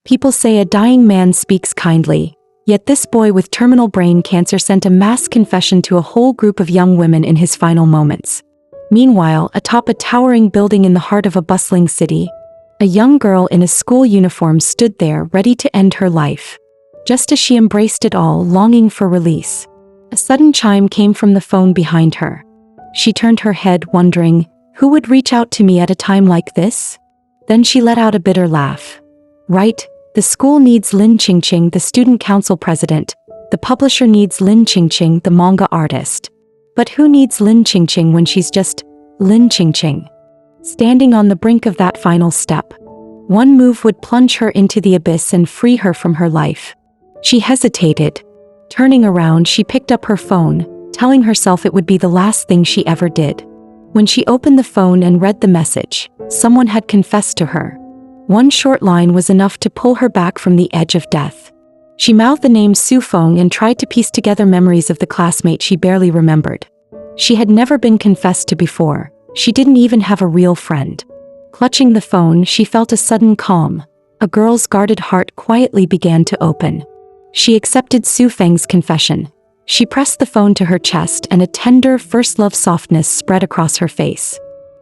People say a dying man speaks kindly. Yet this boy with terminal brain cancer sent a mass confession to a whole group of young women in his final moments. Meanwhile, atop a towering building in the heart of a bustling city, a young girl in a school uniform stood there ready to end her life. Just as she embraced it all, longing for release, a sudden chime came from the phone behind her. She turned her head, wondering, who would reach out to me at a time like this? Then she let out a bitter laugh. Right, the school needs Lin Qingqing, the student council president. The publisher needs Lin Qingqing, the manga artist. But who needs Lin Qingqing when she's just Lin Qingqing? Standing on the brink of that final step. One move would plunge her into the abyss and free her from her life. She hesitated. Turning around, she picked up her phone, telling herself it would be the last thing she ever did. When she opened the phone and read the message, someone had confessed to her. One short line was enough to pull her back from the edge of death. She mouthed the name Su Feng and tried to piece together memories of the classmate she barely remembered. She had never been confessed to before. She didn't even have a real friend. Clutching the phone, she felt a sudden calm. A girl's guarded heart quietly began to open. She accepted Su Feng's confession. She pressed the phone to her chest and a tender first love softness spread across her face.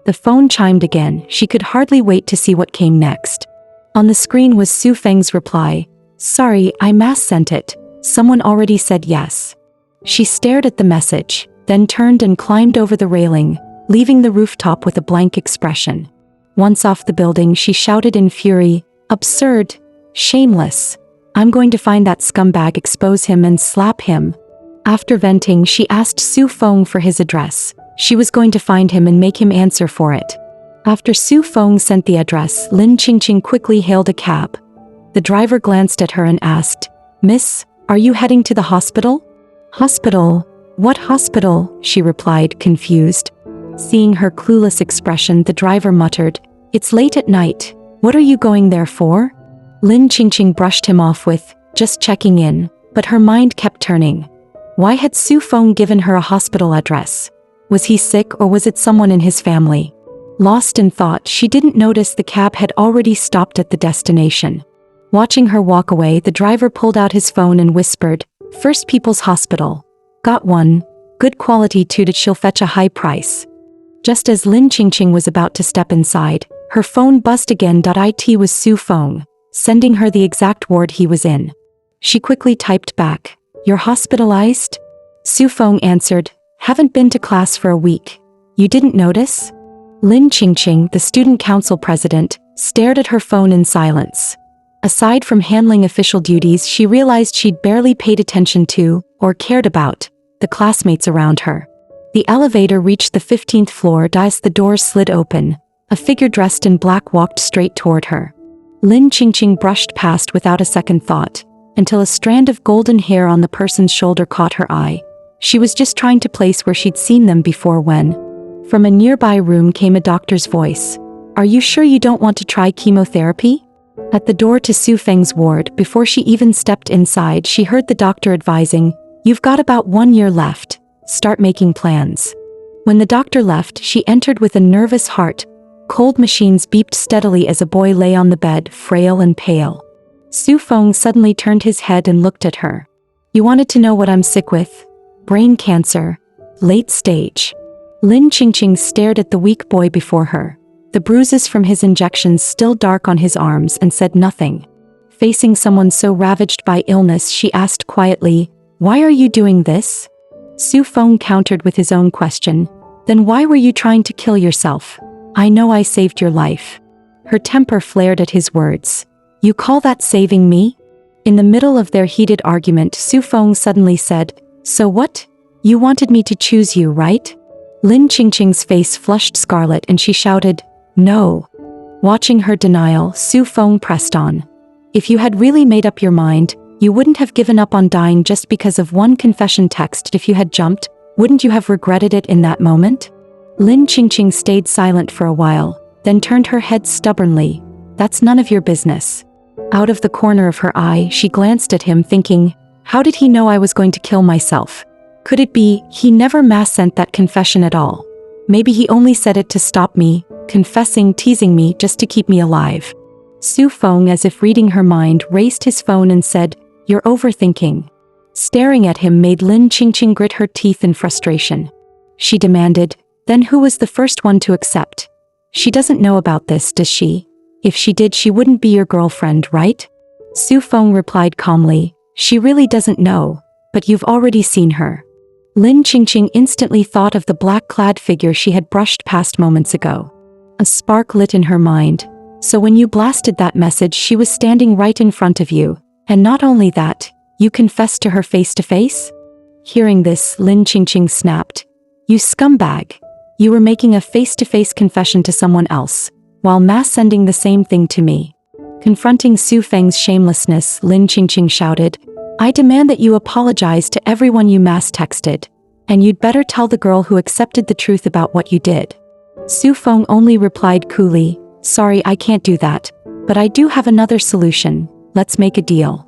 The phone chimed again. She could hardly wait to see what came next. On the screen was Su Feng's reply. Sorry, I mass sent it. Someone already said yes. She stared at the message, then turned and climbed over the railing, leaving the rooftop with a blank expression. Once off the building, she shouted in fury, absurd, shameless. I'm going to find that scumbag, expose him and slap him. After venting, she asked Su Feng for his address. She was going to find him and make him answer for it. After Su Feng sent the address, Lin Qingqing quickly hailed a cab. The driver glanced at her and asked, Miss, are you heading to the hospital? Hospital? What hospital? She replied, confused. Seeing her clueless expression, the driver muttered, It's late at night. What are you going there for? Lin Qingqing brushed him off with, just checking in, but her mind kept turning. Why had Su Feng given her a hospital address? Was he sick or was it someone in his family? Lost in thought, she didn't notice the cab had already stopped at the destination. Watching her walk away, the driver pulled out his phone and whispered, First People's Hospital. Got one. Good quality too, she'll fetch a high price. Just as Lin Qingqing was about to step inside, her phone buzzed again. It was Su Feng, sending her the exact ward he was in. She quickly typed back, You're hospitalized? Su Feng answered, Haven't been to class for a week. You didn't notice? Lin Qingqing, the student council president, stared at her phone in silence. Aside from handling official duties, she realized she'd barely paid attention to, or cared about, the classmates around her. The elevator reached the 15th floor. As the doors slid open, a figure dressed in black walked straight toward her. Lin Qingqing brushed past without a second thought, until a strand of golden hair on the person's shoulder caught her eye. She was just trying to place where she'd seen them before when, from a nearby room came a doctor's voice. Are you sure you don't want to try chemotherapy? At the door to Su Feng's ward, before she even stepped inside, she heard the doctor advising, You've got about 1 year left. Start making plans. When the doctor left, she entered with a nervous heart. Cold machines beeped steadily as a boy lay on the bed, frail and pale. Su Feng suddenly turned his head and looked at her. You wanted to know what I'm sick with? Brain cancer. Late stage. Lin Qingqing stared at the weak boy before her, the bruises from his injections still dark on his arms, and said nothing. Facing someone so ravaged by illness, she asked quietly, Why are you doing this? Su Feng countered with his own question. Then why were you trying to kill yourself? I know I saved your life. Her temper flared at his words. You call that saving me? In the middle of their heated argument, Su Feng suddenly said, So what? You wanted me to choose you, right? Lin Qingqing's face flushed scarlet and she shouted, No. Watching her denial, Su Feng pressed on. If you had really made up your mind, you wouldn't have given up on dying just because of one confession text. If you had jumped, wouldn't you have regretted it in that moment? Lin Qingqing stayed silent for a while, then turned her head stubbornly. That's none of your business. Out of the corner of her eye, she glanced at him thinking, how did he know I was going to kill myself? Could it be, he never mass sent that confession at all? Maybe he only said it to stop me, confessing, teasing me just to keep me alive. Su Feng, as if reading her mind, raised his phone and said, "You're overthinking." Staring at him made Lin Qingqing grit her teeth in frustration. She demanded, "Then who was the first one to accept? She doesn't know about this, does she? If she did, she wouldn't be your girlfriend, right?" Su Feng replied calmly, "She really doesn't know, but you've already seen her." Lin Qingqing instantly thought of the black-clad figure she had brushed past moments ago. A spark lit in her mind. "So when you blasted that message, she was standing right in front of you, and not only that, you confessed to her face to face?" Hearing this, Lin Qingqing snapped, "You scumbag! You were making a face-to-face confession to someone else, while mass sending the same thing to me." Confronting Su Feng's shamelessness, Lin Qingqing shouted, "I demand that you apologize to everyone you mass texted, and you'd better tell the girl who accepted the truth about what you did." Su Feng only replied coolly, "Sorry, I can't do that, but I do have another solution. Let's make a deal.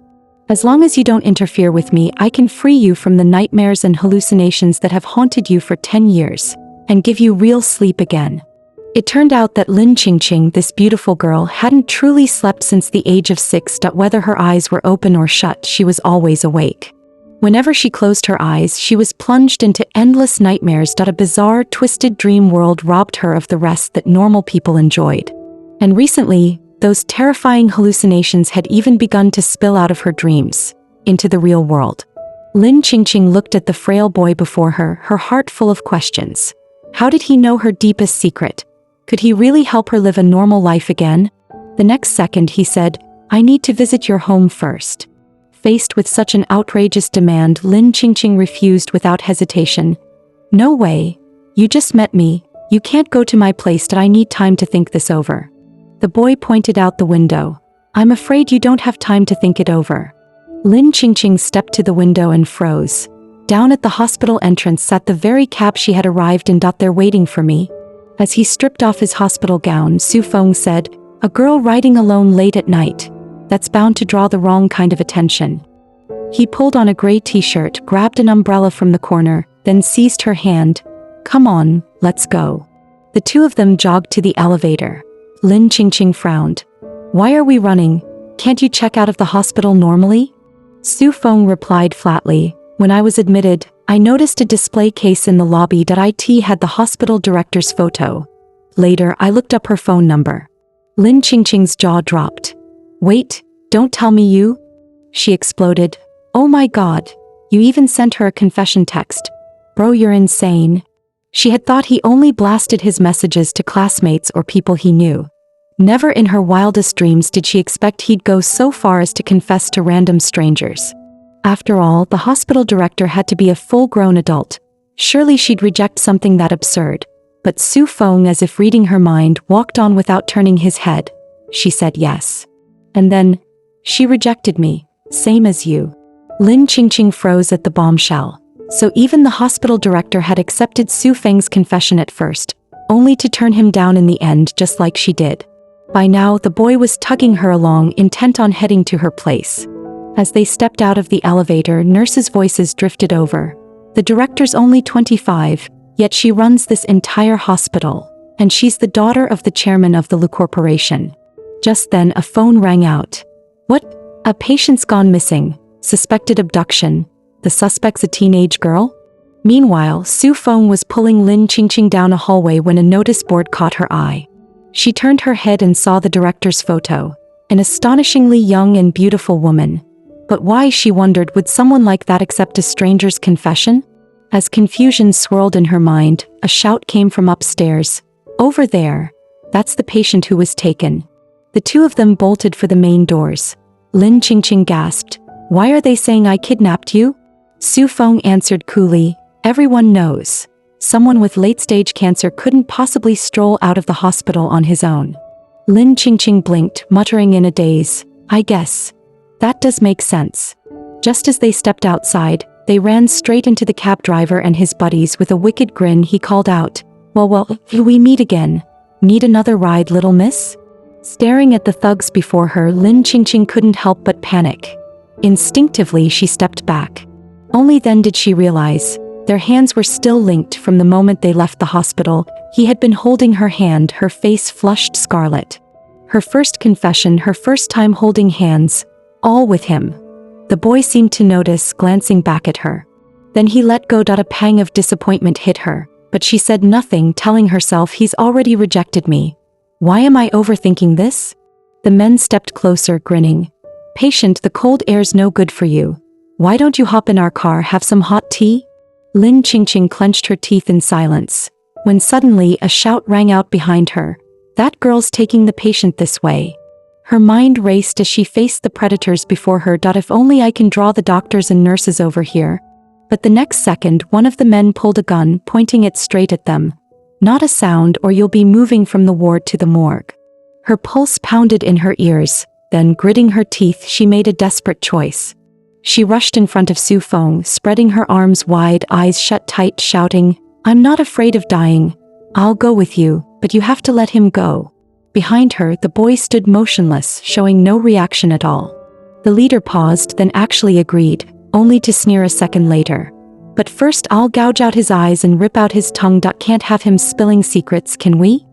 As long as you don't interfere with me, I can free you from the nightmares and hallucinations that have haunted you for 10 years, and give you real sleep again." It turned out that Lin Qingqing, this beautiful girl, hadn't truly slept since the age of 6. Whether her eyes were open or shut, she was always awake. Whenever she closed her eyes, she was plunged into endless nightmares. A bizarre, twisted dream world robbed her of the rest that normal people enjoyed. And recently, those terrifying hallucinations had even begun to spill out of her dreams into the real world. Lin Qingqing looked at the frail boy before her, her heart full of questions. How did he know her deepest secret? Could he really help her live a normal life again? The next second he said, "I need to visit your home first." Faced with such an outrageous demand, Lin Qingqing refused without hesitation. "No way. You just met me. You can't go to my place. I need time to think this over." The boy pointed out the window. "I'm afraid you don't have time to think it over." Lin Qingqing stepped to the window and froze. Down at the hospital entrance sat the very cab she had arrived in. "They're waiting for me." As he stripped off his hospital gown, Su Feng said, "A girl riding alone late at night. That's bound to draw the wrong kind of attention." He pulled on a gray t-shirt, grabbed an umbrella from the corner, then seized her hand. "Come on, let's go." The two of them jogged to the elevator. Lin Qingqing frowned. "Why are we running? Can't you check out of the hospital normally?" Su Feng replied flatly, "When I was admitted, I noticed a display case in the lobby. It had the hospital director's photo. Later, I looked up her phone number." Lin Qingqing's jaw dropped. "Wait, don't tell me you?" She exploded. "Oh my god, you even sent her a confession text. Bro, you're insane." She had thought he only blasted his messages to classmates or people he knew. Never in her wildest dreams did she expect he'd go so far as to confess to random strangers. After all, the hospital director had to be a full-grown adult. Surely she'd reject something that absurd. But Su Feng, as if reading her mind, walked on without turning his head. She said yes. "And then, she rejected me, same as you." Lin Qingqing froze at the bombshell. So even the hospital director had accepted Su Feng's confession at first, only to turn him down in the end, just like she did. By now, the boy was tugging her along, intent on heading to her place. As they stepped out of the elevator, nurses' voices drifted over. "The director's only 25, yet she runs this entire hospital, and she's the daughter of the chairman of the Lu Corporation." Just then, a phone rang out. "What? A patient's gone missing. Suspected abduction. The suspect's a teenage girl?" Meanwhile, Su Feng was pulling Lin Qingqing down a hallway when a notice board caught her eye. She turned her head and saw the director's photo. An astonishingly young and beautiful woman. But why, she wondered, would someone like that accept a stranger's confession? As confusion swirled in her mind, a shout came from upstairs. "Over there. That's the patient who was taken." The two of them bolted for the main doors. Lin Qingqing gasped. "Why are they saying I kidnapped you?" Su Feng answered coolly, "Everyone knows. Someone with late-stage cancer couldn't possibly stroll out of the hospital on his own." Lin Qingqing blinked, muttering in a daze, "I guess. That does make sense." Just as they stepped outside, they ran straight into the cab driver and his buddies. With a wicked grin, he called out, Well, we meet again. Need another ride, little miss?" Staring at the thugs before her, Lin Qingqing couldn't help but panic. Instinctively, she stepped back. Only then did she realize their hands were still linked from the moment they left the hospital. He had been holding her hand, her face flushed scarlet. Her first confession, her first time holding hands, all with him. The boy seemed to notice, glancing back at her. Then he let go. A pang of disappointment hit her, but she said nothing, telling herself, he's already rejected me. Why am I overthinking this? The men stepped closer, grinning. Patient, the cold air's no good for you. Why don't you hop in our car, have some hot tea? Lin Qingqing clenched her teeth in silence, when suddenly a shout rang out behind her. That girl's taking the patient this way. Her mind raced as she faced the predators before her. If only I can draw the doctors and nurses over here. But the next second, one of the men pulled a gun, pointing it straight at them. Not a sound, or you'll be moving from the ward to the morgue. Her pulse pounded in her ears, then gritting her teeth, she made a desperate choice. She rushed in front of Su Feng, spreading her arms wide, eyes shut tight, shouting, I'm not afraid of dying. I'll go with you, but you have to let him go. Behind her, the boy stood motionless, showing no reaction at all. The leader paused, then actually agreed, only to sneer a second later. But first I'll gouge out his eyes and rip out his tongue. Can't have him spilling secrets, can we?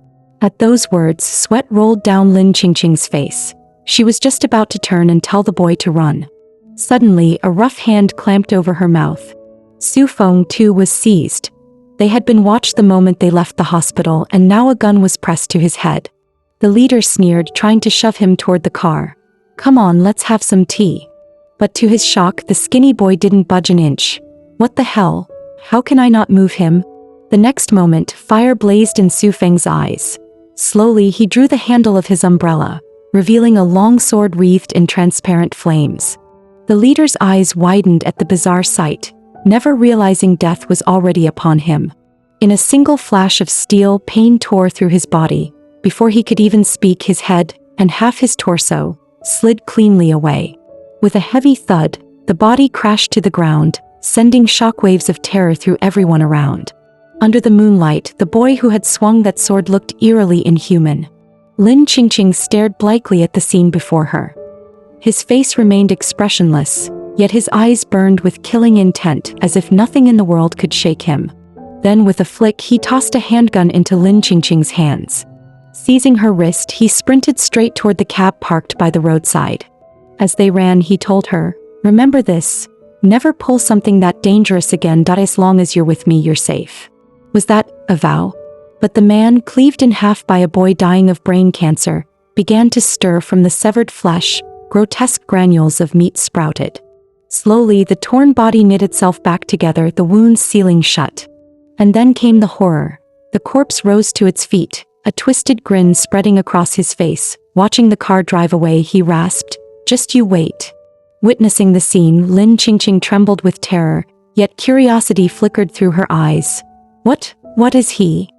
At those words, sweat rolled down Lin Qingqing's face. She was just about to turn and tell the boy to run. Suddenly, a rough hand clamped over her mouth. Su Feng, too, was seized. They had been watched the moment they left the hospital, and now a gun was pressed to his head. The leader sneered, trying to shove him toward the car. Come on, let's have some tea. But to his shock, the skinny boy didn't budge an inch. What the hell? How can I not move him? The next moment, fire blazed in Su Feng's eyes. Slowly, he drew the handle of his umbrella, revealing a long sword wreathed in transparent flames. The leader's eyes widened at the bizarre sight, never realizing death was already upon him. In a single flash of steel, pain tore through his body. Before he could even speak, his head, and half his torso, slid cleanly away. With a heavy thud, the body crashed to the ground, sending shockwaves of terror through everyone around. Under the moonlight, the boy who had swung that sword looked eerily inhuman. Lin Qingqing stared blankly at the scene before her. His face remained expressionless, yet his eyes burned with killing intent, as if nothing in the world could shake him. Then with a flick, he tossed a handgun into Lin Qingqing's hands. Seizing her wrist, he sprinted straight toward the cab parked by the roadside. As they ran, he told her, remember this, never pull something that dangerous again. As long as you're with me, you're safe. Was that a vow? But the man, cleaved in half by a boy dying of brain cancer, began to stir from the severed flesh. Grotesque granules of meat sprouted. Slowly, the torn body knit itself back together, the wounds sealing shut. And then came the horror. The corpse rose to its feet, a twisted grin spreading across his face. Watching the car drive away, he rasped, just you wait. Witnessing the scene, Lin Qingqing trembled with terror, yet curiosity flickered through her eyes. What is he?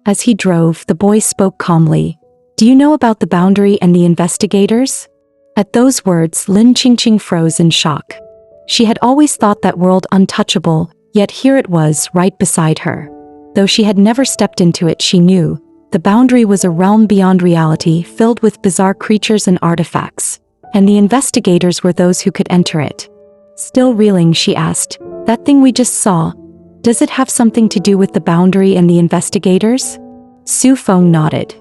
As he drove, the boy spoke calmly. Do you know about the boundary and the investigators? At those words, Lin Qingqing froze in shock. She had always thought that world untouchable, yet here it was, right beside her. Though she had never stepped into it, she knew the boundary was a realm beyond reality, filled with bizarre creatures and artifacts, and the investigators were those who could enter it. Still reeling, she asked, that thing we just saw, does it have something to do with the boundary and the investigators? Su Feng nodded.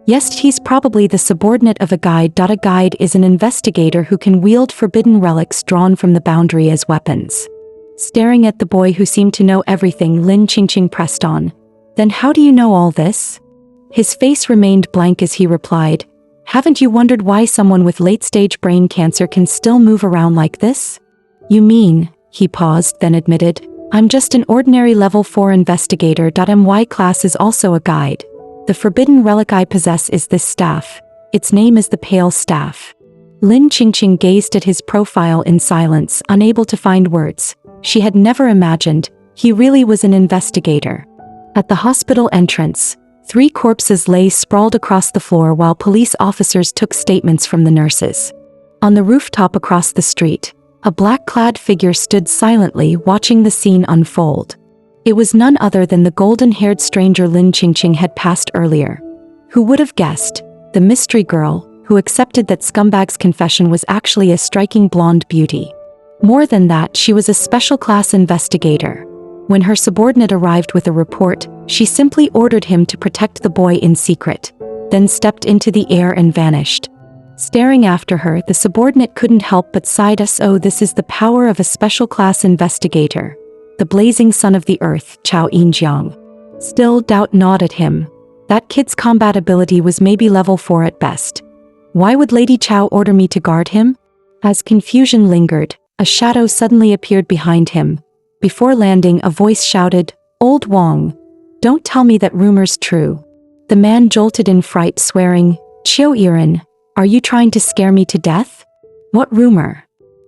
Yes, he's probably the subordinate of a guide. A guide is an investigator who can wield forbidden relics drawn from the boundary as weapons. Staring at the boy who seemed to know everything, Lin Qingqing pressed on. Then how do you know all this? His face remained blank as he replied, haven't you wondered why someone with late-stage brain cancer can still move around like this? You mean, he paused, then admitted, I'm just an ordinary level 4 investigator. My class is also a guide. The forbidden relic I possess is this staff. Its name is the Pale Staff. Lin Qingqing gazed at his profile in silence, unable to find words. She had never imagined he really was an investigator. At the hospital entrance, 3 corpses lay sprawled across the floor while police officers took statements from the nurses. On the rooftop across the street, a black-clad figure stood silently watching the scene unfold. It was none other than the golden-haired stranger Lin Qingqing had passed earlier. Who would have guessed? The mystery girl, who accepted that Scumbag's confession was actually a striking blonde beauty. More than that, she was a special-class investigator. When her subordinate arrived with a report, she simply ordered him to protect the boy in secret. then stepped into the air and vanished. Staring after her, the subordinate couldn't help but sigh. "Oh, this is the power of a special class investigator. The blazing son of the earth, Chao Injiang." Still, doubt gnawed at him. That kid's combat ability was maybe level 4 at best. Why would Lady Chao order me to guard him? As confusion lingered, a shadow suddenly appeared behind him. Before landing, a voice shouted, "Old Wang, don't tell me that rumor's true." The man jolted in fright, swearing, "Chiu Iran, are you trying to scare me to death? What rumor?"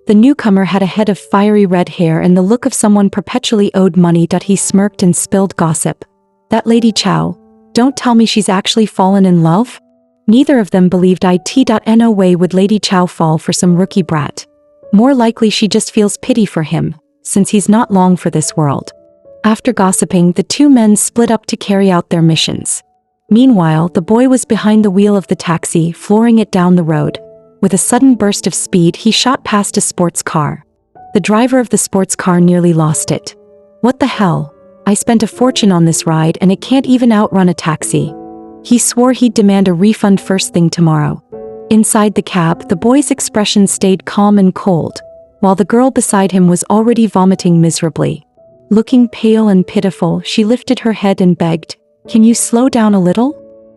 The newcomer had a head of fiery red hair and the look of someone perpetually owed money. He smirked and spilled gossip. "That Lady Chao, don't tell me she's actually fallen in love?" Neither of them believed it. No way would Lady Chao fall for some rookie brat. More likely she just feels pity for him, since he's not long for this world. After gossiping, the two men split up to carry out their missions. Meanwhile, the boy was behind the wheel of the taxi, flooring it down the road. With a sudden burst of speed, he shot past a sports car. The driver of the sports car nearly lost it. "What the hell? I spent a fortune on this ride and it can't even outrun a taxi." He swore he'd demand a refund first thing tomorrow. Inside the cab, the boy's expression stayed calm and cold, while the girl beside him was already vomiting miserably. Looking pale and pitiful, she lifted her head and begged, "Can you slow down a little?"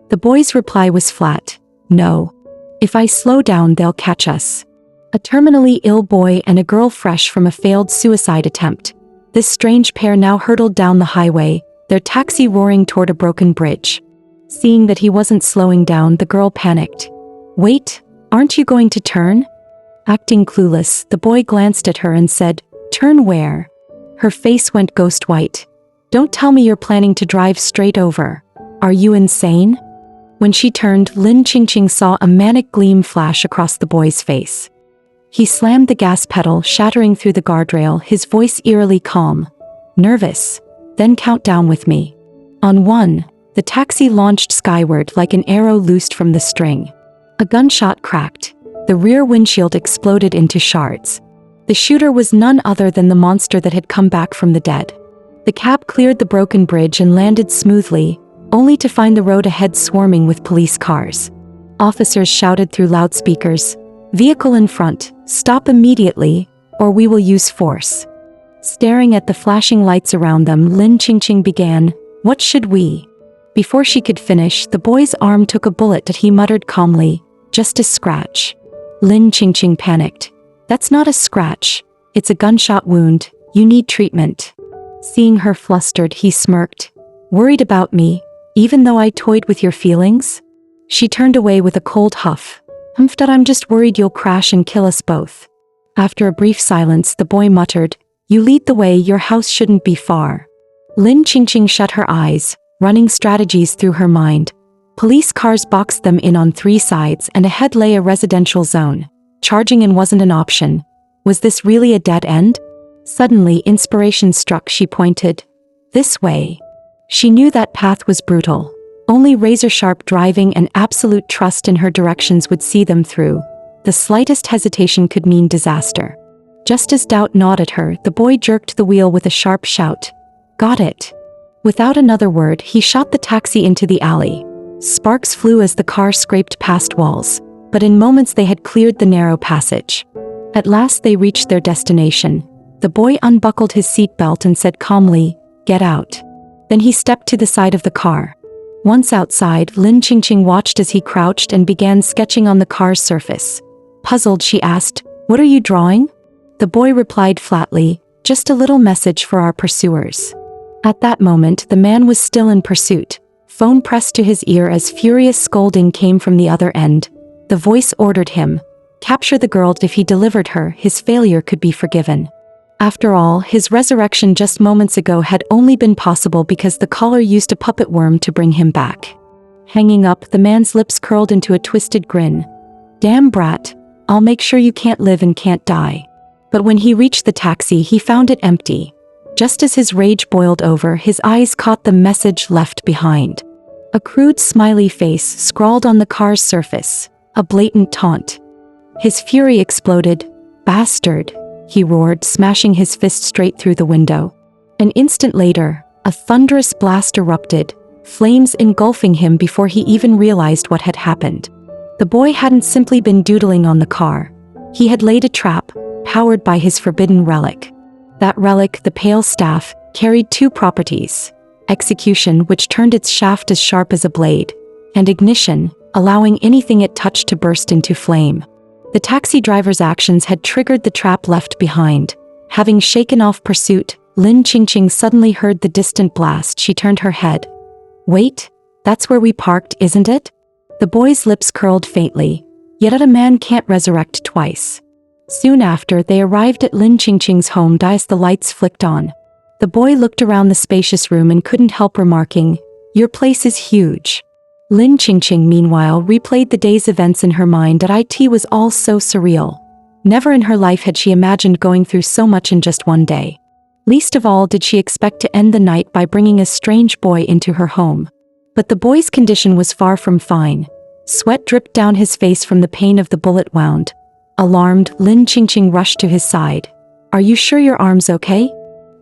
The boy's reply was flat, "No. If I slow down, they'll catch us." A terminally ill boy and a girl fresh from a failed suicide attempt. This strange pair now hurtled down the highway, their taxi roaring toward a broken bridge. Seeing that he wasn't slowing down, the girl panicked. "Wait, aren't you going to turn?" Acting clueless, the boy glanced at her and said, "Turn where?" Her face went ghost white. "Don't tell me you're planning to drive straight over. Are you insane?" When she turned, Lin Qingqing saw a manic gleam flash across the boy's face. He slammed the gas pedal, shattering through the guardrail, his voice eerily calm. "Nervous? Then count down with me." On 1, the taxi launched skyward like an arrow loosed from the string. A gunshot cracked. The rear windshield exploded into shards. The shooter was none other than the monster that had come back from the dead. The cab cleared the broken bridge and landed smoothly, only to find the road ahead swarming with police cars. Officers shouted through loudspeakers, "Vehicle in front, stop immediately, or we will use force." Staring at the flashing lights around them, Lin Qingqing began, "What should we?" Before she could finish, the boy's arm took a bullet. He muttered calmly, "Just a scratch." Lin Qingqing panicked. "That's not a scratch. It's a gunshot wound. You need treatment." Seeing her flustered, he smirked. "Worried about me, even though I toyed with your feelings?" She turned away with a cold huff. I'm just worried you'll crash and kill us both." After a brief silence, the boy muttered, "You lead the way, your house shouldn't be far." Lin Qingqing shut her eyes, running strategies through her mind. Police cars boxed them in on 3 sides and ahead lay a residential zone. Charging in wasn't an option. Was this really a dead end? Suddenly, inspiration struck. She pointed. "This way." She knew that path was brutal. Only razor-sharp driving and absolute trust in her directions would see them through. The slightest hesitation could mean disaster. Just as doubt gnawed at her, the boy jerked the wheel with a sharp shout. "Got it." Without another word, he shot the taxi into the alley. Sparks flew as the car scraped past walls, but in moments they had cleared the narrow passage. At last they reached their destination. The boy unbuckled his seatbelt and said calmly, "Get out." Then he stepped to the side of the car. Once outside, Lin Qingqing watched as he crouched and began sketching on the car's surface. Puzzled, she asked, "What are you drawing?" The boy replied flatly, "Just a little message for our pursuers." At that moment, the man was still in pursuit. Phone pressed to his ear as furious scolding came from the other end. The voice ordered him, "Capture the girl. If he delivered her, his failure could be forgiven." After all, his resurrection just moments ago had only been possible because the caller used a puppet worm to bring him back. Hanging up, the man's lips curled into a twisted grin. "Damn brat, I'll make sure you can't live and can't die." But when he reached the taxi, he found it empty. Just as his rage boiled over, his eyes caught the message left behind. A crude smiley face scrawled on the car's surface, a blatant taunt. His fury exploded. "Bastard," he roared, smashing his fist straight through the window. An instant later, a thunderous blast erupted, flames engulfing him before he even realized what had happened. The boy hadn't simply been doodling on the car. He had laid a trap, powered by his forbidden relic. That relic, the pale staff, carried two properties: execution, which turned its shaft as sharp as a blade, and ignition, allowing anything it touched to burst into flame. The taxi driver's actions had triggered the trap left behind. Having shaken off pursuit, Lin Qingqing suddenly heard the distant blast. She turned her head. "Wait, that's where we parked, isn't it?" The boy's lips curled faintly, yet a man can't resurrect twice. Soon after, they arrived at Lin Qingqing's home as the lights flicked on. The boy looked around the spacious room and couldn't help remarking, "Your place is huge." Lin Qingqing, meanwhile, replayed the day's events in her mind. It was all so surreal. Never in her life had she imagined going through so much in just one day. Least of all did she expect to end the night by bringing a strange boy into her home. But the boy's condition was far from fine. Sweat dripped down his face from the pain of the bullet wound. Alarmed, Lin Qingqing rushed to his side. "Are you sure your arm's okay?"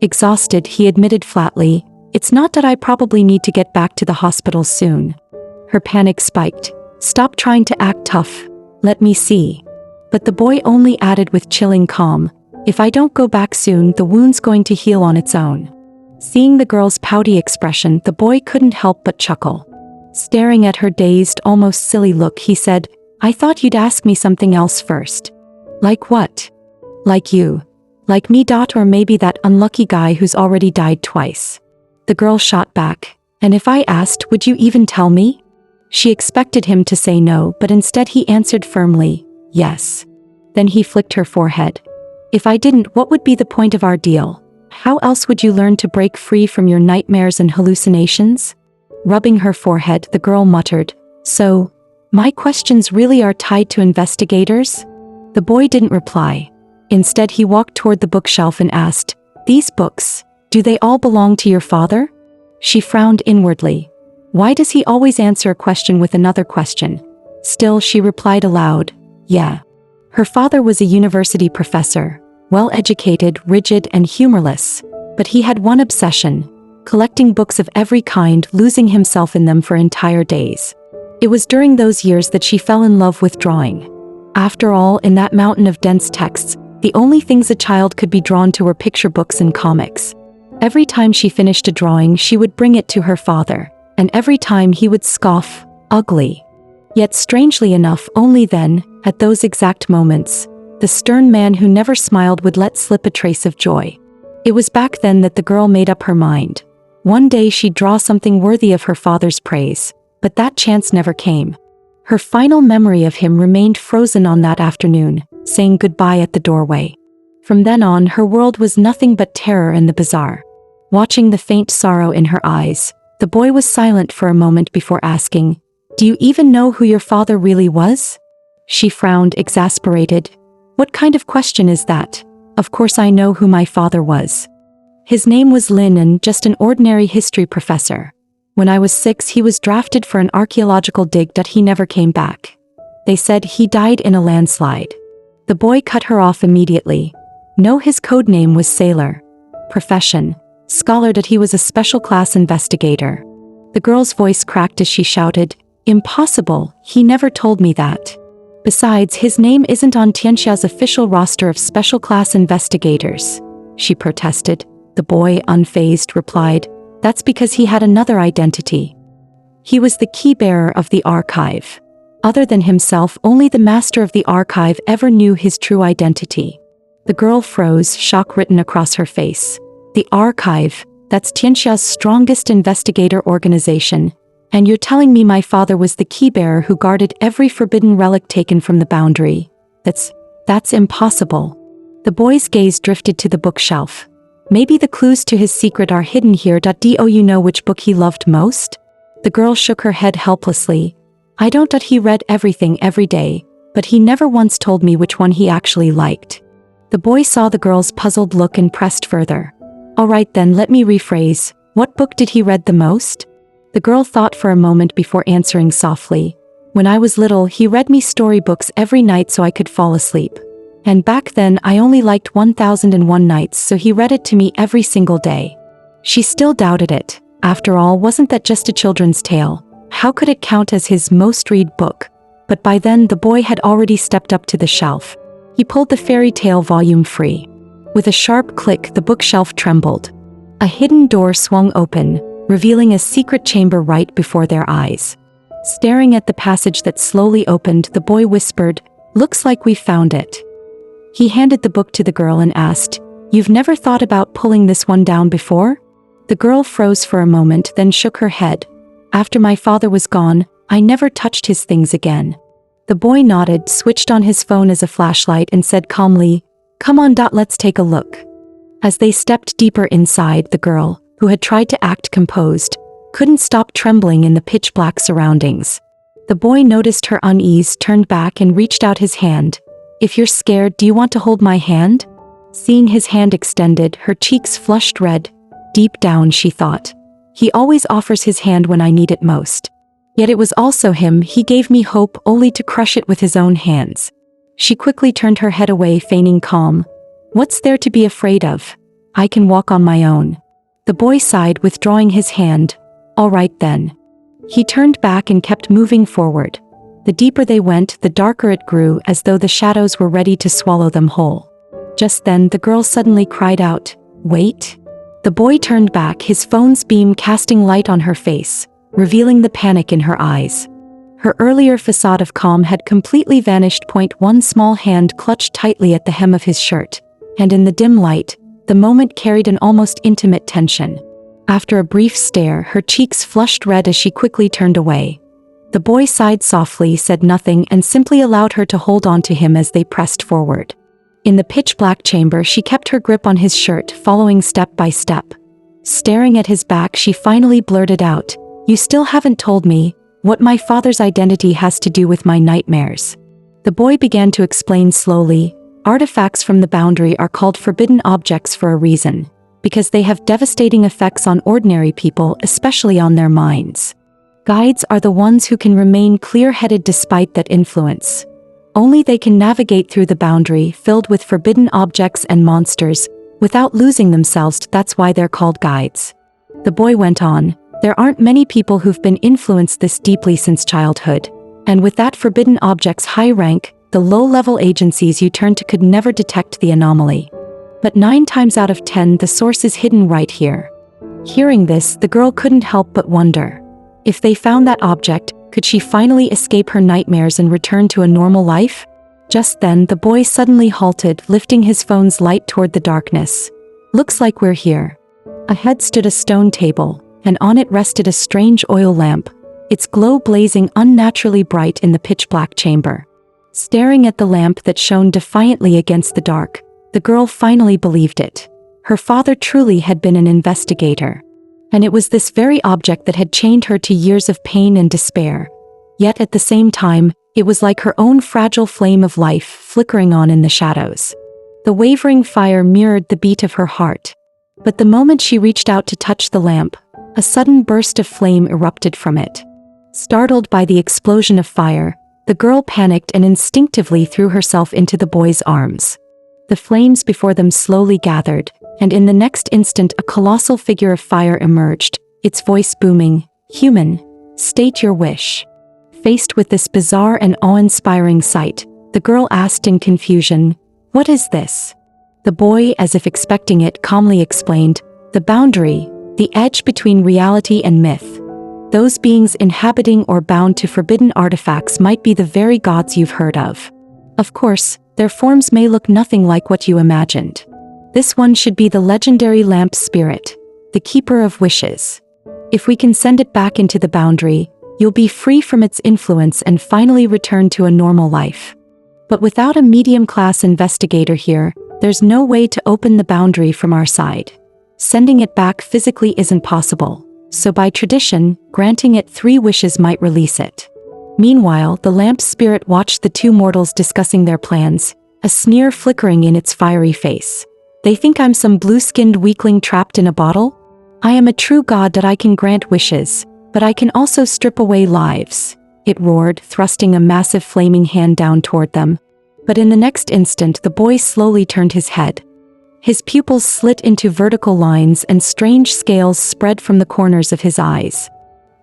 Exhausted, he admitted flatly, "It's not that I probably need to get back to the hospital soon." Her panic spiked. "Stop trying to act tough. Let me see." But the boy only added with chilling calm, "If I don't go back soon, the wound's going to heal on its own." Seeing the girl's pouty expression, the boy couldn't help but chuckle. Staring at her dazed, almost silly look, he said, "I thought you'd ask me something else first." "Like what?" "Like you. Like me. Or maybe that unlucky guy who's already died twice." The girl shot back, "And if I asked, would you even tell me?" She expected him to say no, but instead he answered firmly, "Yes." Then he flicked her forehead. "If I didn't, what would be the point of our deal? How else would you learn to break free from your nightmares and hallucinations?" Rubbing her forehead, the girl muttered, "So, my questions really are tied to investigators?" The boy didn't reply. Instead, he walked toward the bookshelf and asked, "These books, do they all belong to your father?" She frowned inwardly. Why does he always answer a question with another question? Still, she replied aloud, "Yeah." Her father was a university professor, well-educated, rigid, and humorless, but he had one obsession: collecting books of every kind, losing himself in them for entire days. It was during those years that she fell in love with drawing. After all, in that mountain of dense texts, the only things a child could be drawn to were picture books and comics. Every time she finished a drawing, she would bring it to her father, and every time he would scoff, "Ugly." Yet strangely enough, only then, at those exact moments, the stern man who never smiled would let slip a trace of joy. It was back then that the girl made up her mind. One day she'd draw something worthy of her father's praise, but that chance never came. Her final memory of him remained frozen on that afternoon, saying goodbye at the doorway. From then on, her world was nothing but terror and the bizarre. Watching the faint sorrow in her eyes, the boy was silent for a moment before asking, "Do you even know who your father really was?" She frowned, exasperated. "What kind of question is that? Of course I know who my father was. His name was Lin, and just an ordinary history professor. When I was 6, he was drafted for an archaeological dig that he never came back. They said he died in a landslide." The boy cut her off immediately. "No, his code name was Sailor. Profession, scholar. That he was a special class investigator." The girl's voice cracked as she shouted, "Impossible, he never told me that. Besides, his name isn't on Tianxia's official roster of special class investigators," she protested. The boy, unfazed, replied, "That's because he had another identity. He was the key bearer of the archive. Other than himself, only the master of the archive ever knew his true identity." The girl froze, shock written across her face. "The archive, that's Tianxia's strongest investigator organization. And you're telling me my father was the keybearer who guarded every forbidden relic taken from the boundary? That's impossible." The boy's gaze drifted to the bookshelf. "Maybe the clues to his secret are hidden here. Do you know which book he loved most?" The girl shook her head helplessly. "I don't. He read everything every day, but he never once told me which one he actually liked." The boy saw the girl's puzzled look and pressed further. "All right then, let me rephrase. What book did he read the most?" The girl thought for a moment before answering softly. "When I was little, he read me storybooks every night so I could fall asleep. And back then I only liked 1001 Nights, so he read it to me every single day." She still doubted it. After all, wasn't that just a children's tale? How could it count as his most-read book? But by then, the boy had already stepped up to the shelf. He pulled the fairy tale volume free. With a sharp click, the bookshelf trembled. A hidden door swung open, revealing a secret chamber right before their eyes. Staring at the passage that slowly opened, the boy whispered, "Looks like we found it." He handed the book to the girl and asked, "You've never thought about pulling this one down before?" The girl froze for a moment, then shook her head. "After my father was gone, I never touched his things again." The boy nodded, switched on his phone as a flashlight, and said calmly, "Come on, let's take a look." As they stepped deeper inside, the girl, who had tried to act composed, couldn't stop trembling in the pitch-black surroundings. The boy noticed her unease, turned back and reached out his hand. "If you're scared, do you want to hold my hand?" Seeing his hand extended, her cheeks flushed red. Deep down, she thought, "He always offers his hand when I need it most. Yet it was also him, he gave me hope only to crush it with his own hands." She quickly turned her head away, feigning calm. "What's there to be afraid of? I can walk on my own." The boy sighed, withdrawing his hand. "All right then." He turned back and kept moving forward. The deeper they went, the darker it grew, as though the shadows were ready to swallow them whole. Just then, the girl suddenly cried out, "Wait!" The boy turned back, his phone's beam casting light on her face, revealing the panic in her eyes. Her earlier facade of calm had completely vanished. One small hand clutched tightly at the hem of his shirt, and in the dim light, the moment carried an almost intimate tension. After a brief stare, her cheeks flushed red as she quickly turned away. The boy sighed softly, said nothing, and simply allowed her to hold on to him as they pressed forward. In the pitch-black chamber, she kept her grip on his shirt, following step by step. Staring at his back, she finally blurted out, "You still haven't told me what my father's identity has to do with my nightmares." The boy began to explain slowly, "Artifacts from the boundary are called forbidden objects for a reason, because they have devastating effects on ordinary people, especially on their minds. Guides are the ones who can remain clear-headed despite that influence. Only they can navigate through the boundary filled with forbidden objects and monsters without losing themselves. That's why they're called guides." The boy went on, "There aren't many people who've been influenced this deeply since childhood, and with that forbidden object's high rank, the low-level agencies you turn to could never detect the anomaly. But 9 times out of 10, the source is hidden right here." Hearing this, the girl couldn't help but wonder. If they found that object, could she finally escape her nightmares and return to a normal life? Just then, the boy suddenly halted, lifting his phone's light toward the darkness. "Looks like we're here." Ahead stood a stone table, and on it rested a strange oil lamp, its glow blazing unnaturally bright in the pitch-black chamber. Staring at the lamp that shone defiantly against the dark, the girl finally believed it. Her father truly had been an investigator. And it was this very object that had chained her to years of pain and despair. Yet at the same time, it was like her own fragile flame of life flickering on in the shadows. The wavering fire mirrored the beat of her heart. But the moment she reached out to touch the lamp, a sudden burst of flame erupted from it. Startled by the explosion of fire, the girl panicked and instinctively threw herself into the boy's arms. The flames before them slowly gathered, and in the next instant a colossal figure of fire emerged, its voice booming, "Human, state your wish." Faced with this bizarre and awe-inspiring sight, the girl asked in confusion, "What is this?" The boy, as if expecting it, calmly explained, "The boundary, the edge between reality and myth. Those beings inhabiting or bound to forbidden artifacts might be the very gods you've heard of. Of course, their forms may look nothing like what you imagined. This one should be the legendary lamp spirit, the keeper of wishes. If we can send it back into the boundary, you'll be free from its influence and finally return to a normal life. But without a medium-class investigator here, there's no way to open the boundary from our side. Sending it back physically isn't possible, so by tradition, granting it 3 wishes might release it." Meanwhile, the lamp spirit watched the 2 mortals discussing their plans, a sneer flickering in its fiery face. "They think I'm some blue-skinned weakling trapped in a bottle? I am a true god that I can grant wishes, but I can also strip away lives," it roared, thrusting a massive flaming hand down toward them. But in the next instant, the boy slowly turned his head. His pupils slit into vertical lines and strange scales spread from the corners of his eyes.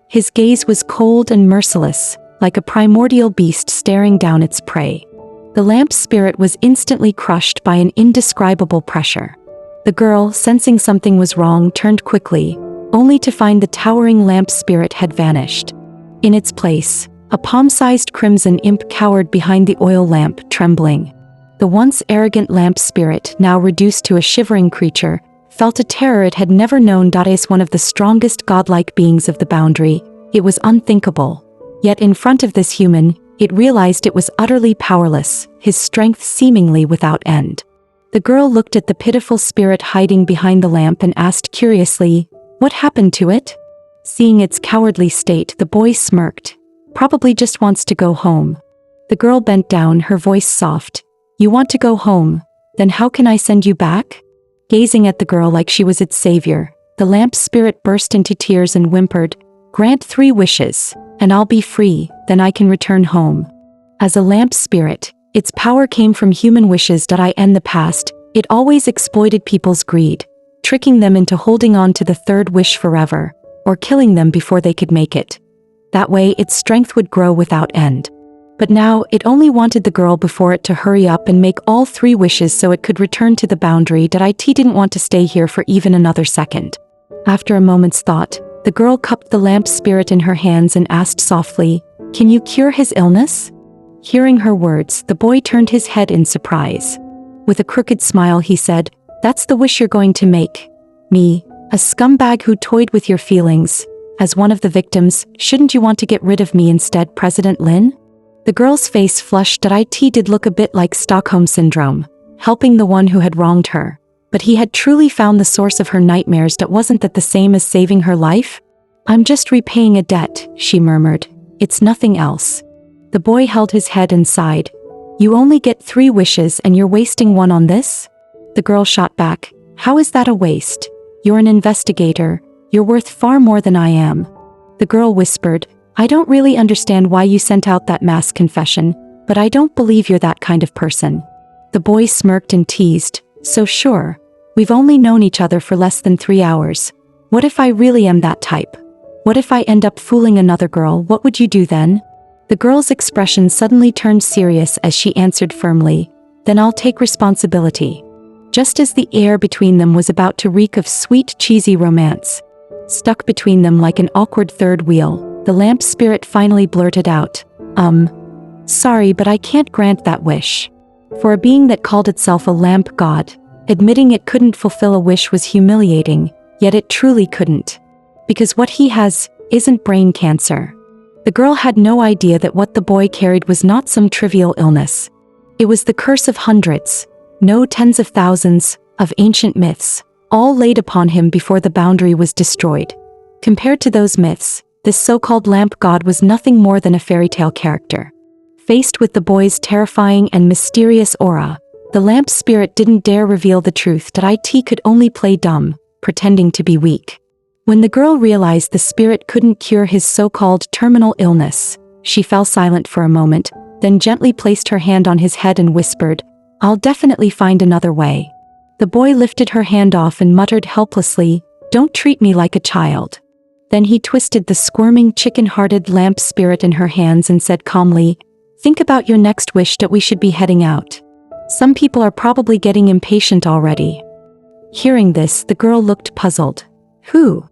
His gaze was cold and merciless, like a primordial beast staring down its prey. The lamp spirit was instantly crushed by an indescribable pressure. The girl, sensing something was wrong, turned quickly, only to find the towering lamp spirit had vanished. In its place, a palm-sized crimson imp cowered behind the oil lamp, trembling. The once arrogant lamp spirit, now reduced to a shivering creature, felt a terror it had never known. As one of the strongest godlike beings of the boundary, it was unthinkable. Yet in front of this human, it realized it was utterly powerless, his strength seemingly without end. The girl looked at the pitiful spirit hiding behind the lamp and asked curiously, "What happened to it?" Seeing its cowardly state, the boy smirked. "Probably just wants to go home." The girl bent down, her voice soft. "You want to go home? Then how can I send you back?" Gazing at the girl like she was its savior, the lamp spirit burst into tears and whimpered, "Grant 3 wishes, and I'll be free, then I can return home." As a lamp spirit, its power came from human wishes. In the past, it always exploited people's greed, tricking them into holding on to the 3rd wish forever, or killing them before they could make it. That way, its strength would grow without end. But now, it only wanted the girl before it to hurry up and make all 3 wishes so it could return to the boundary. It didn't want to stay here for even another second. After a moment's thought, the girl cupped the lamp spirit in her hands and asked softly, "Can you cure his illness?" Hearing her words, the boy turned his head in surprise. With a crooked smile, he said, "That's the wish you're going to make? Me, a scumbag who toyed with your feelings. As one of the victims, shouldn't you want to get rid of me instead, President Lin?" The girl's face flushed. It did look a bit like Stockholm Syndrome, helping the one who had wronged her. But he had truly found the source of her nightmares. Wasn't that the same as saving her life? "I'm just repaying a debt," she murmured. "It's nothing else." The boy held his head and sighed. "You only get 3 wishes and you're wasting 1 on this?" The girl shot back, "How is that a waste? You're an investigator. You're worth far more than I am." The girl whispered, "I don't really understand why you sent out that mass confession, but I don't believe you're that kind of person." The boy smirked and teased, "So sure. We've only known each other for less than 3 hours. What if I really am that type? What if I end up fooling another girl? What would you do then?" The girl's expression suddenly turned serious as she answered firmly, "Then I'll take responsibility." Just as the air between them was about to reek of sweet, cheesy romance, stuck between them like an awkward third wheel, the lamp spirit finally blurted out, Sorry, but I can't grant that wish." For a being that called itself a lamp god, admitting it couldn't fulfill a wish was humiliating, yet it truly couldn't. Because what he has isn't brain cancer. The girl had no idea that what the boy carried was not some trivial illness. It was the curse of hundreds, no tens of thousands, of ancient myths, all laid upon him before the boundary was destroyed. Compared to those myths, this so-called lamp god was nothing more than a fairy tale character. Faced with the boy's terrifying and mysterious aura, the lamp spirit didn't dare reveal the truth. It could only play dumb, pretending to be weak. When the girl realized the spirit couldn't cure his so-called terminal illness, she fell silent for a moment, then gently placed her hand on his head and whispered, "I'll definitely find another way." The boy lifted her hand off and muttered helplessly, "Don't treat me like a child." Then he twisted the squirming chicken-hearted lamp spirit in her hands and said calmly, "Think about your next wish. We should be heading out. Some people are probably getting impatient already." Hearing this, the girl looked puzzled. "Who?"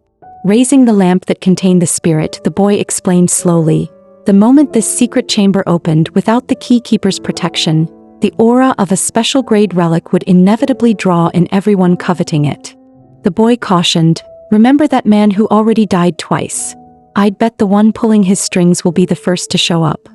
Raising the lamp that contained the spirit, the boy explained slowly, "The moment this secret chamber opened without the keykeeper's protection, the aura of a special grade relic would inevitably draw in everyone coveting it." The boy cautioned, "Remember that man who already died twice. I'd bet the one pulling his strings will be the first to show up."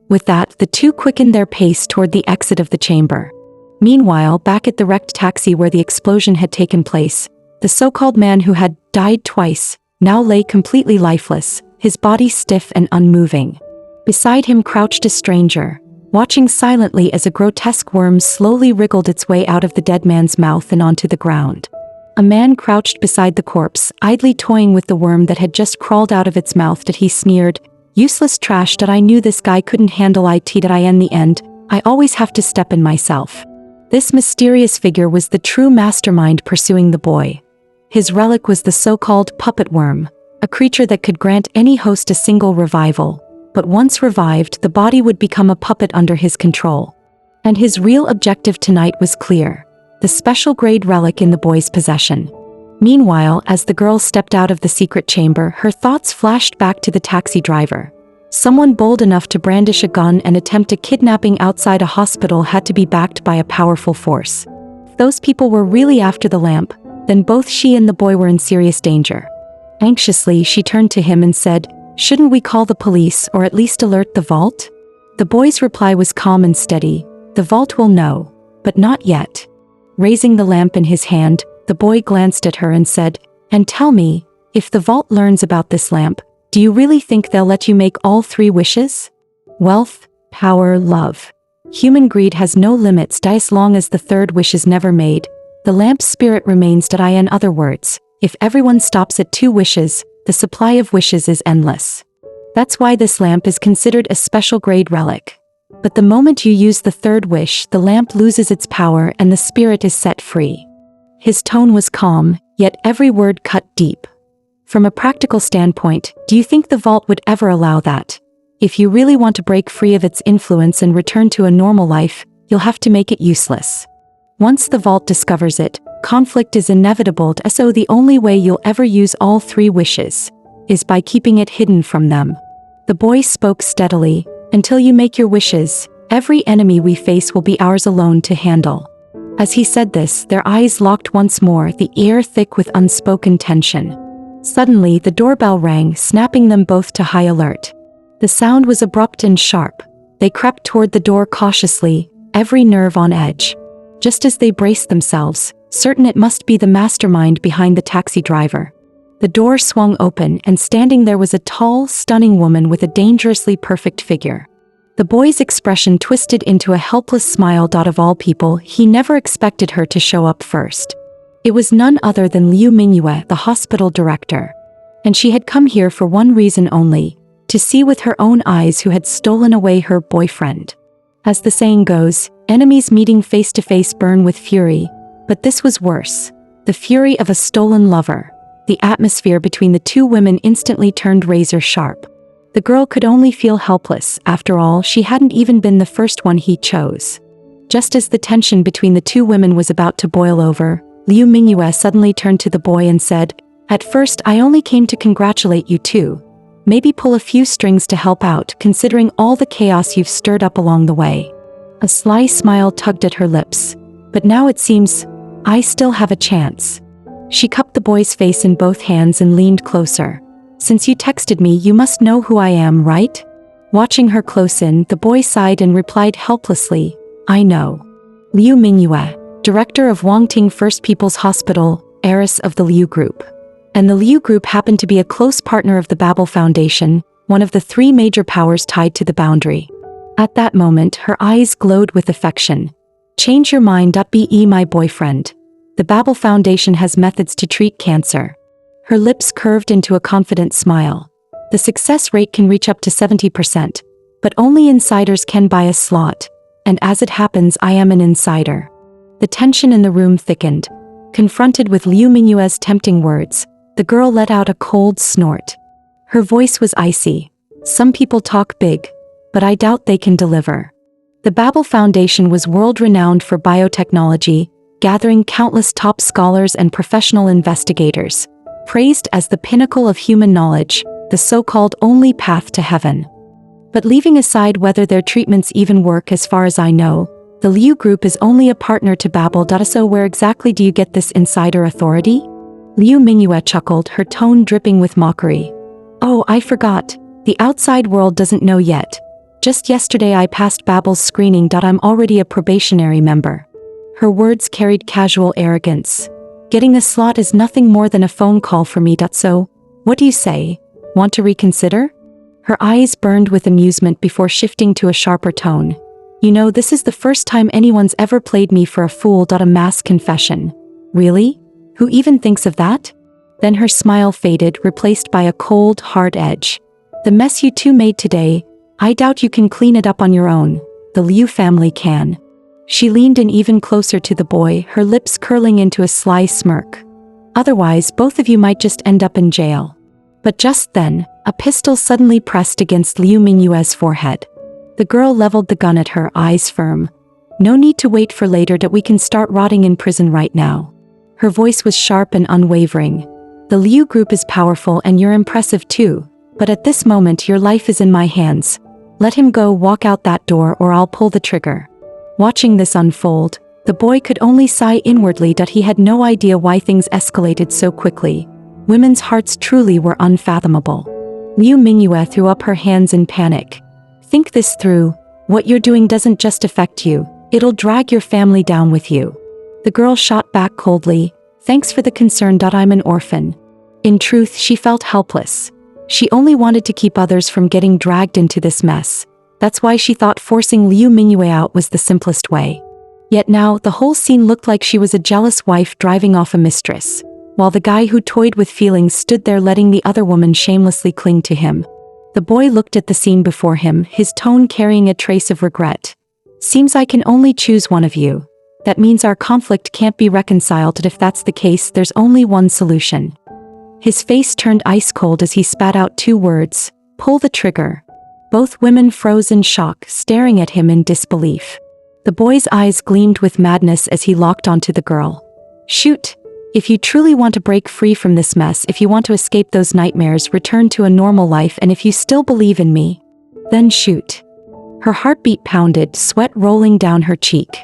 With that, the two quickened their pace toward the exit of the chamber. Meanwhile, back at the wrecked taxi where the explosion had taken place, the so-called man who had died twice now lay completely lifeless, his body stiff and unmoving. Beside him crouched a stranger, watching silently as a grotesque worm slowly wriggled its way out of the dead man's mouth and onto the ground. A man crouched beside the corpse, idly toying with the worm that had just crawled out of its mouth. He sneered, "Useless trash. I knew this guy couldn't handle it. In the end, I always have to step in myself." This mysterious figure was the true mastermind pursuing the boy. His relic was the so-called puppet worm, a creature that could grant any host a single revival, but once revived, the body would become a puppet under his control. And his real objective tonight was clear: the special grade relic in the boy's possession. Meanwhile, as the girl stepped out of the secret chamber, her thoughts flashed back to the taxi driver. Someone bold enough to brandish a gun and attempt a kidnapping outside a hospital had to be backed by a powerful force. If those people were really after the lamp, then both she and the boy were in serious danger. Anxiously, she turned to him and said, "Shouldn't we call the police or at least alert the vault?" The boy's reply was calm and steady. "The vault will know, but not yet." Raising the lamp in his hand, the boy glanced at her and said, "And tell me, if the vault learns about this lamp, do you really think they'll let you make all 3 wishes? Wealth, power, love. Human greed has no limits as long as the 3rd wish is never made. The lamp's spirit remains dead. In other words, if everyone stops at 2 wishes, the supply of wishes is endless. That's why this lamp is considered a special grade relic. But the moment you use the 3rd wish, the lamp loses its power and the spirit is set free." His tone was calm, yet every word cut deep. "From a practical standpoint, do you think the vault would ever allow that? If you really want to break free of its influence and return to a normal life, you'll have to make it useless. Once the vault discovers it, conflict is inevitable, so the only way you'll ever use all 3 wishes is by keeping it hidden from them." The boy spoke steadily. "Until you make your wishes, every enemy we face will be ours alone to handle." As he said this, their eyes locked once more, the air thick with unspoken tension. Suddenly, the doorbell rang, snapping them both to high alert. The sound was abrupt and sharp. They crept toward the door cautiously, every nerve on edge. Just as they braced themselves, certain it must be the mastermind behind the taxi driver, the door swung open, and standing there was a tall, stunning woman with a dangerously perfect figure. The boy's expression twisted into a helpless smile. Of all people, he never expected her to show up first. It was none other than Liu Mingyue, the hospital director. And she had come here for one reason only: to see with her own eyes who had stolen away her boyfriend. As the saying goes, enemies meeting face to face burn with fury, but this was worse: the fury of a stolen lover. The atmosphere between the 2 women instantly turned razor sharp. The girl could only feel helpless. After all, she hadn't even been the first one he chose. Just as the tension between the 2 women was about to boil over, Liu Mingyue suddenly turned to the boy and said, "At first I only came to congratulate you too. Maybe pull a few strings to help out, considering all the chaos you've stirred up along the way." A sly smile tugged at her lips. "But now it seems I still have a chance." She cupped the boy's face in both hands and leaned closer. "Since you texted me, you must know who I am, right?" Watching her close in, the boy sighed and replied helplessly, "I know. Liu Mingyue, director of Wangting First People's Hospital, heiress of the Liu Group." And the Liu Group happened to be a close partner of the Babel Foundation, one of the 3 major powers tied to the boundary. At that moment, her eyes glowed with affection. "Change your mind, be my boyfriend. The Babel Foundation has methods to treat cancer." Her lips curved into a confident smile. "The success rate can reach up to 70%, but only insiders can buy a slot, and as it happens, I am an insider." The tension in the room thickened. Confronted with Liu Mingyue's tempting words, the girl let out a cold snort. Her voice was icy. "Some people talk big, but I doubt they can deliver." The Babel Foundation was world-renowned for biotechnology, gathering countless top scholars and professional investigators. Praised as the pinnacle of human knowledge, the so-called only path to heaven. But leaving aside whether their treatments even work, as far as I know, the Liu Group is only a partner to Babel. So where exactly do you get this insider authority? Liu Mingyue chuckled, her tone dripping with mockery. "Oh, I forgot. The outside world doesn't know yet. Just yesterday I passed Babel's screening. I'm already a probationary member." Her words carried casual arrogance. "Getting a slot is nothing more than a phone call for me. So, what do you say? Want to reconsider?" Her eyes burned with amusement before shifting to a sharper tone. "You know, this is the first time anyone's ever played me for a fool. A mass confession. Really? Who even thinks of that?" Then her smile faded, replaced by a cold, hard edge. "The mess you 2 made today, I doubt you can clean it up on your own. The Liu family can." She leaned in even closer to the boy, her lips curling into a sly smirk. Otherwise, both of you might just end up in jail. But just then, a pistol suddenly pressed against Liu Mingyue's forehead. The girl leveled the gun at her, eyes firm. No need to wait for later, that we can start rotting in prison right now. Her voice was sharp and unwavering. The Liu group is powerful and you're impressive too, but at this moment your life is in my hands. Let him go, walk out that door, or I'll pull the trigger. Watching this unfold, the boy could only sigh inwardly that he had no idea why things escalated so quickly. Women's hearts truly were unfathomable. Liu Mingyue threw up her hands in panic. Think this through. What you're doing doesn't just affect you, it'll drag your family down with you. The girl shot back coldly. Thanks for the concern. I'm an orphan. In truth, she felt helpless. She only wanted to keep others from getting dragged into this mess. That's why she thought forcing Liu Mingyue out was the simplest way. Yet now, the whole scene looked like she was a jealous wife driving off a mistress, while the guy who toyed with feelings stood there letting the other woman shamelessly cling to him. The boy looked at the scene before him, his tone carrying a trace of regret. Seems I can only choose one of you. That means our conflict can't be reconciled, and if that's the case, there's only one solution. His face turned ice cold as he spat out 2 words, pull the trigger. Both women froze in shock, staring at him in disbelief. The boy's eyes gleamed with madness as he locked onto the girl. Shoot! If you truly want to break free from this mess, if you want to escape those nightmares, return to a normal life, and if you still believe in me, then shoot. Her heartbeat pounded, sweat rolling down her cheek.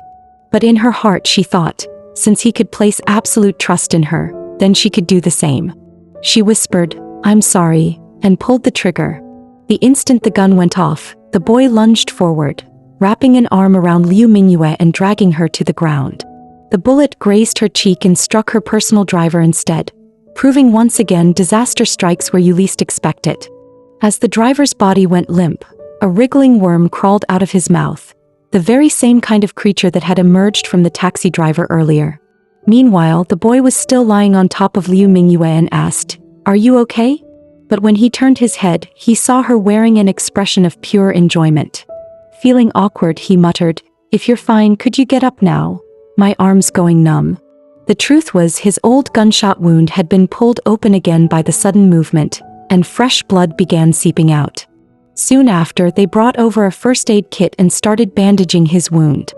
But in her heart she thought, since he could place absolute trust in her, then she could do the same. She whispered, I'm sorry, and pulled the trigger. The instant the gun went off, the boy lunged forward, wrapping an arm around Liu Mingyue and dragging her to the ground. The bullet grazed her cheek and struck her personal driver instead, proving once again disaster strikes where you least expect it. As the driver's body went limp, a wriggling worm crawled out of his mouth, the very same kind of creature that had emerged from the taxi driver earlier. Meanwhile, the boy was still lying on top of Liu Mingyue and asked, Are you okay? But when he turned his head, he saw her wearing an expression of pure enjoyment. Feeling awkward, he muttered, If you're fine, could you get up now? My arm's going numb. The truth was, his old gunshot wound had been pulled open again by the sudden movement, and fresh blood began seeping out. Soon after, they brought over a first aid kit and started bandaging his wound.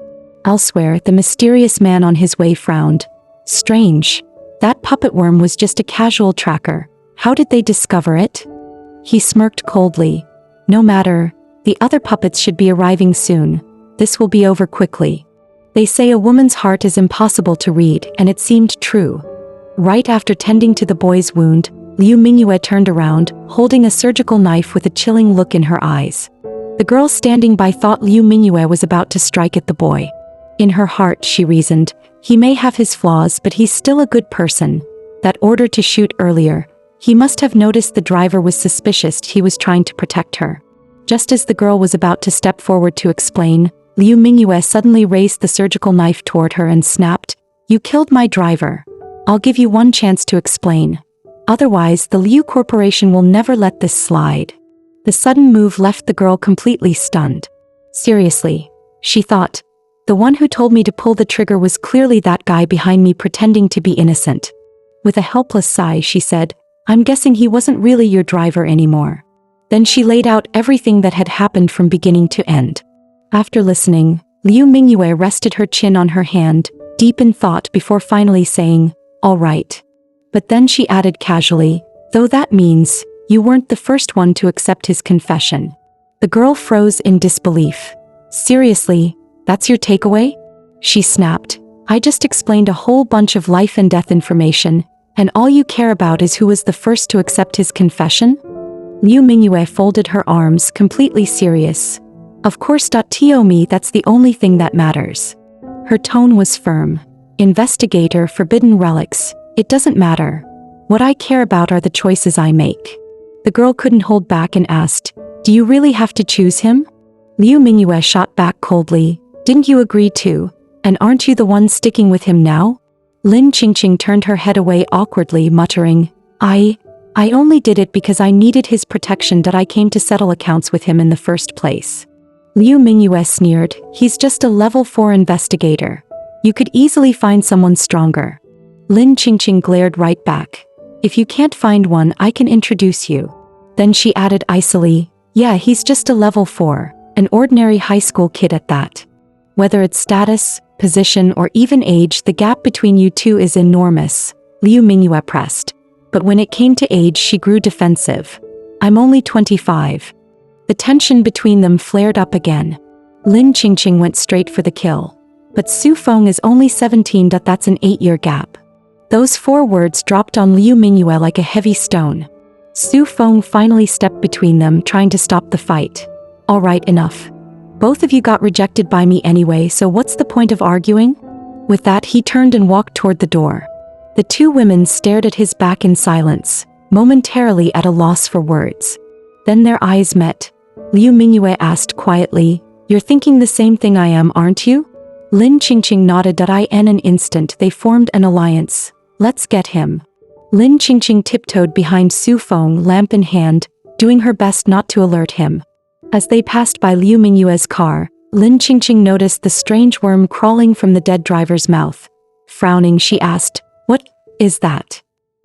Elsewhere, the mysterious man on his way frowned. Strange. That puppet worm was just a casual tracker. How did they discover it? He smirked coldly. No matter, the other puppets should be arriving soon. This will be over quickly. They say a woman's heart is impossible to read, and it seemed true. Right after tending to the boy's wound, Liu Mingyue turned around, holding a surgical knife with a chilling look in her eyes. The girl standing by thought Liu Mingyue was about to strike at the boy. In her heart, she reasoned, he may have his flaws, but he's still a good person. That order to shoot earlier, he must have noticed the driver was suspicious. He was trying to protect her. Just as the girl was about to step forward to explain, Liu Mingyue suddenly raised the surgical knife toward her and snapped, You killed my driver. I'll give you one chance to explain. Otherwise, the Liu Corporation will never let this slide. The sudden move left the girl completely stunned. Seriously, she thought. The one who told me to pull the trigger was clearly that guy behind me pretending to be innocent. With a helpless sigh, she said, I'm guessing he wasn't really your driver anymore. Then she laid out everything that had happened from beginning to end. After listening, Liu Mingyue rested her chin on her hand, deep in thought before finally saying, All right. But then she added casually, Though that means, you weren't the first one to accept his confession. The girl froze in disbelief. Seriously, that's your takeaway? She snapped. I just explained a whole bunch of life and death information, and all you care about is who was the first to accept his confession? Liu Mingyue folded her arms, completely serious. Of course. To me, that's the only thing that matters. Her tone was firm. Investigator, forbidden relics, it doesn't matter. What I care about are the choices I make. The girl couldn't hold back and asked, Do you really have to choose him? Liu Mingyue shot back coldly, Didn't you agree to? And aren't you the one sticking with him now? Lin Qingqing turned her head away awkwardly, muttering, I only did it because I needed his protection. I came to settle accounts with him in the first place. Liu Mingyue sneered, he's just a level 4 investigator. You could easily find someone stronger. Lin Qingqing glared right back. If you can't find one, I can introduce you. Then she added icily, yeah, he's just a level 4, an ordinary high school kid at that. Whether it's status, position, or even age, the gap between you two is enormous, Liu Mingyue pressed. But when it came to age, she grew defensive. I'm only 25. The tension between them flared up again. Lin Qingqing went straight for the kill. But Su Feng is only 17. That's an 8-year gap. Those 4 words dropped on Liu Mingyue like a heavy stone. Su Feng finally stepped between them, trying to stop the fight. All right, enough. Both of you got rejected by me anyway, so what's the point of arguing? With that, he turned and walked toward the door. The 2 women stared at his back in silence, momentarily at a loss for words. Then their eyes met. Liu Mingyue asked quietly, you're thinking the same thing I am, aren't you? Lin Qingqing nodded. In an instant they formed an alliance. Let's get him. Lin Qingqing tiptoed behind Su Feng, lamp in hand, doing her best not to alert him. As they passed by Liu Mingyue's car, Lin Qingqing noticed the strange worm crawling from the dead driver's mouth. Frowning, she asked, what is that?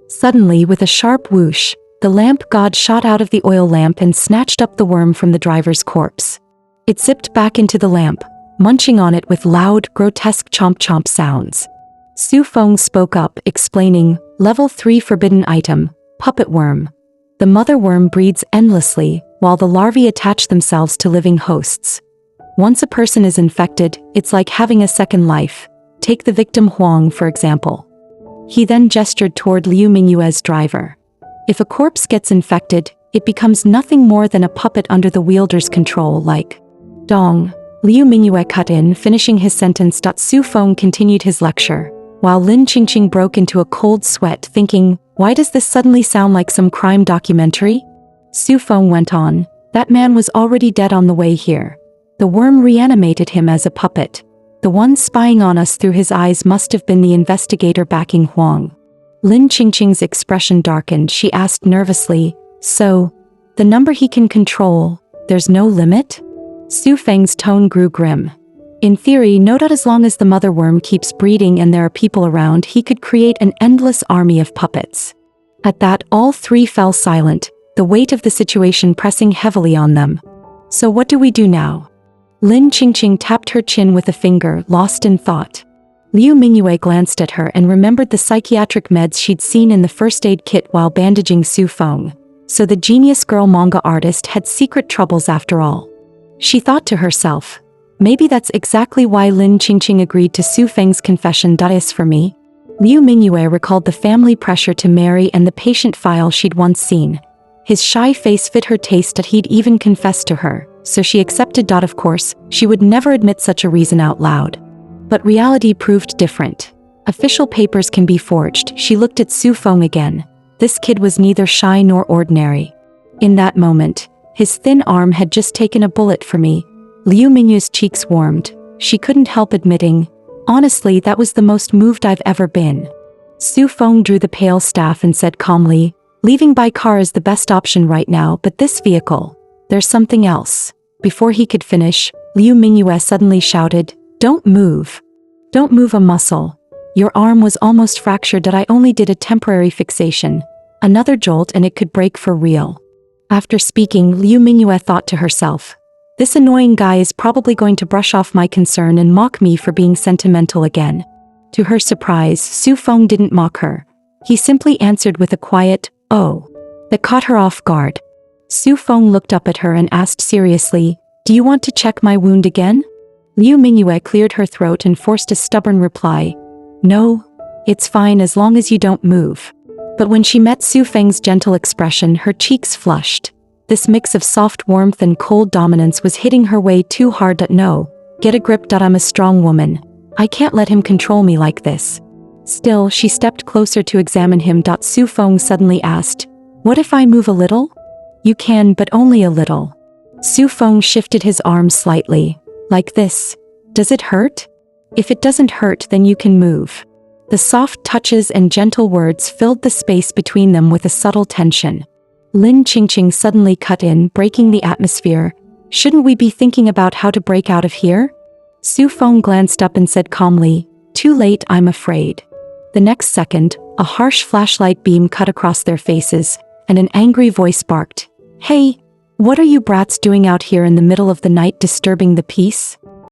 Suddenly, with a sharp whoosh, the lamp god shot out of the oil lamp and snatched up the worm from the driver's corpse. It zipped back into the lamp, munching on it with loud, grotesque chomp-chomp sounds. Su Feng spoke up, explaining, Level 3 forbidden item, puppet worm. The mother worm breeds endlessly, while the larvae attach themselves to living hosts. Once a person is infected, it's like having a second life. Take the victim Huang, for example. He then gestured toward Liu Mingyue's driver. If a corpse gets infected, it becomes nothing more than a puppet under the wielder's control, like Dong. Liu Mingyue cut in, finishing his sentence. Su Feng continued his lecture, while Lin Qingqing broke into a cold sweat, thinking, why does this suddenly sound like some crime documentary? Su Feng went on, that man was already dead on the way here. The worm reanimated him as a puppet. The one spying on us through his eyes must have been the investigator backing Huang. Lin Qingqing's expression darkened. She asked nervously, so, the number he can control, there's no limit? Su Feng's tone grew grim. In theory, no doubt as long as the mother worm keeps breeding and there are people around, he could create an endless army of puppets. At that, all 3 fell silent, the weight of the situation pressing heavily on them. So what do we do now? Lin Qingqing tapped her chin with a finger, lost in thought. Liu Mingyue glanced at her and remembered the psychiatric meds she'd seen in the first aid kit while bandaging Su Feng. So the genius girl manga artist had secret troubles after all. She thought to herself, maybe that's exactly why Lin Qingqing agreed to Su Feng's confession. Is for me. Liu Mingyue recalled the family pressure to marry and the patient file she'd once seen. His shy face fit her taste. He'd even confessed to her, so she accepted. Of course, she would never admit such a reason out loud. But reality proved different. Official papers can be forged. She looked at Su Feng again. This kid was neither shy nor ordinary. In that moment, his thin arm had just taken a bullet for me. Liu Mingyue's cheeks warmed. She couldn't help admitting, honestly, that was the most moved I've ever been. Su Feng drew the pale staff and said calmly, leaving by car is the best option right now, but this vehicle, there's something else. Before he could finish, Liu Mingyue suddenly shouted, don't move. Don't move a muscle. Your arm was almost fractured. I only did a temporary fixation. Another jolt and it could break for real. After speaking, Liu Mingyue thought to herself, this annoying guy is probably going to brush off my concern and mock me for being sentimental again. To her surprise, Su Feng didn't mock her. He simply answered with a quiet, oh, that caught her off guard. Su Feng looked up at her and asked seriously, do you want to check my wound again? Liu Mingyue cleared her throat and forced a stubborn reply, no, it's fine as long as you don't move. But when she met Su Feng's gentle expression, her cheeks flushed. This mix of soft warmth and cold dominance was hitting her way too hard. No, get a grip. I'm a strong woman. I can't let him control me like this. Still, she stepped closer to examine him. Su Feng suddenly asked, what if I move a little? You can, but only a little. Su Feng shifted his arm slightly. Like this. Does it hurt? If it doesn't hurt, then you can move. The soft touches and gentle words filled the space between them with a subtle tension. Lin Qingqing suddenly cut in, breaking the atmosphere. Shouldn't we be thinking about how to break out of here? Su Feng glanced up and said calmly, "Too late, I'm afraid." The next second, a harsh flashlight beam cut across their faces, and an angry voice barked, "Hey, what are you brats doing out here in the middle of the night disturbing the peace?"